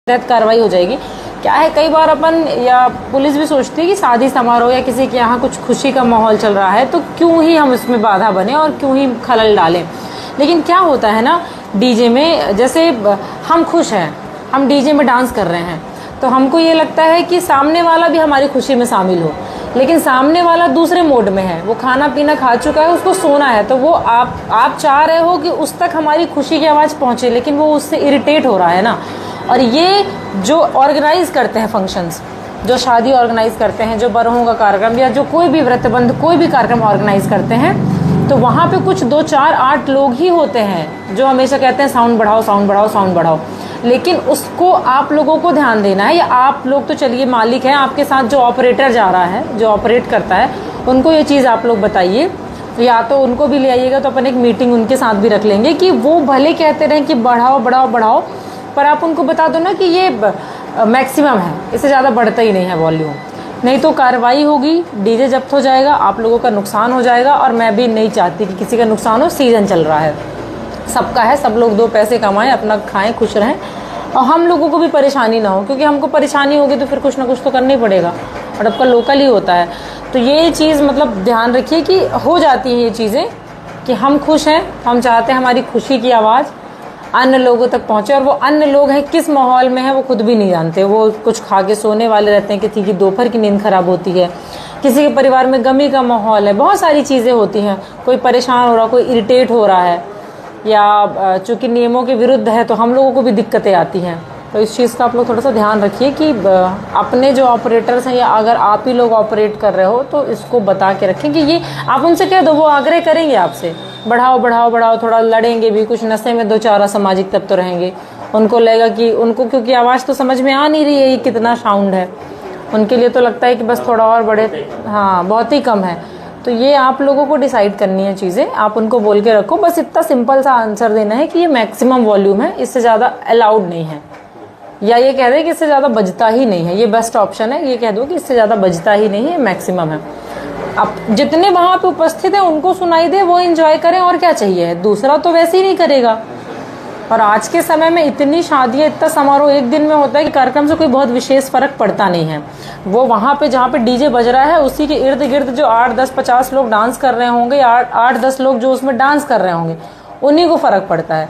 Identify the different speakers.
Speaker 1: तहत कार्रवाई हो जाएगी। क्या है, कई बार अपन या पुलिस भी सोचती है कि शादी समारोह या किसी के यहाँ कुछ खुशी का माहौल चल रहा है तो क्यों ही हम इसमें बाधा बने और क्यों ही खलल डालें। लेकिन क्या होता है ना, डीजे में जैसे हम खुश हैं, हम डीजे में डांस कर रहे हैं तो हमको ये लगता है कि सामने वाला भी हमारी खुशी में शामिल हो, लेकिन सामने वाला दूसरे मोड में है, वो खाना पीना खा चुका है, उसको सोना है, तो वो आप चाह रहे हो कि उस तक हमारी खुशी की आवाज़ पहुँचे, लेकिन वो उससे इरिटेट हो रहा है ना। और ये जो ऑर्गेनाइज करते हैं फंक्शंस, जो शादी ऑर्गेनाइज करते हैं, जो बरहों का कार्यक्रम या जो कोई भी व्रतबंध कोई भी कार्यक्रम ऑर्गेनाइज करते हैं, तो वहाँ पे कुछ 2 4 8 लोग ही होते हैं जो हमेशा कहते हैं साउंड बढ़ाओ साउंड बढ़ाओ साउंड बढ़ाओ। लेकिन उसको आप लोगों को ध्यान देना है, या आप लोग तो चलिए मालिक हैं, आपके साथ जो ऑपरेटर जा रहा है, जो ऑपरेट करता है, उनको ये चीज़ आप लोग बताइए, या तो उनको भी ले आइएगा तो अपन एक मीटिंग उनके साथ भी रख लेंगे कि वो भले कहते रहें कि बढ़ाओ बढ़ाओ बढ़ाओ, पर आप उनको बता दो ना कि ये मैक्सिमम है, इससे ज़्यादा बढ़ता ही नहीं है वॉल्यूम, नहीं तो कार्रवाई होगी, डीजे जब्त हो जाएगा, आप लोगों का नुकसान हो जाएगा। और मैं भी नहीं चाहती कि किसी का नुकसान हो, सीज़न चल रहा है, सबका है, सब लोग 2 पैसे कमाएं, अपना खाएं, खुश रहें, और हम लोगों को भी परेशानी ना हो, क्योंकि हमको परेशानी होगी तो फिर कुछ ना कुछ तो करना ही पड़ेगा, और आपका लोकल ही होता है। तो ये चीज़ मतलब ध्यान रखिए कि हो जाती हैं ये चीज़ें कि हम खुश हैं, हम चाहते हैं हमारी खुशी की आवाज़ अन्य लोगों तक पहुंचे, और वो अन्य लोग हैं किस माहौल में है वो खुद भी नहीं जानते, वो कुछ खा के सोने वाले रहते हैं, किसी की दोपहर की नींद खराब होती है, किसी के परिवार में गमी का माहौल है, बहुत सारी चीज़ें होती हैं, कोई परेशान हो रहा, कोई इरिटेट हो रहा है, या चूंकि नियमों के विरुद्ध है तो हम लोगों को भी दिक्कतें आती हैं। तो इस चीज़ का आप लोग थोड़ा सा ध्यान रखिए कि अपने जो ऑपरेटर्स हैं, या अगर आप ही लोग ऑपरेट कर रहे हो तो इसको बता के रखें कि ये आप उनसे कह दो, वो आग्रह करेंगे आपसे, बढ़ाओ बढ़ाओ बढ़ाओ, थोड़ा लड़ेंगे भी, कुछ नशे में 2 4 असामाजिक तत्व रहेंगे, उनको लगेगा कि उनको, क्योंकि आवाज़ तो समझ में आ नहीं रही है ये कितना साउंड है, उनके लिए तो लगता है कि बस थोड़ा और बढ़े, हाँ बहुत ही कम है। तो ये आप लोगों को डिसाइड करनी है चीज़ें, आप उनको बोल के रखो, बस इतना सिंपल सा आंसर देना है कि ये मैक्सिमम वॉल्यूम है, इससे ज़्यादा अलाउड नहीं है, या ये कह दे कि इससे ज़्यादा बजता ही नहीं है, ये बेस्ट ऑप्शन है, ये कह दो कि इससे ज़्यादा बजता ही नहीं है, मैक्सिमम है। अब जितने वहाँ पे उपस्थित हैं उनको सुनाई दे, वो एंजॉय करें, और क्या चाहिए, दूसरा तो वैसे ही नहीं करेगा। और आज के समय में इतनी शादियाँ, इतना समारोह एक दिन में होता है कि कार्यक्रम से कोई बहुत विशेष फर्क पड़ता नहीं है। वो वहाँ पे जहाँ पे डीजे बज रहा है उसी के इर्द गिर्द जो 8 10 50 लोग डांस कर रहे होंगे, 8 10 लोग जो उसमें डांस कर रहे होंगे, उन्हीं को फर्क पड़ता है।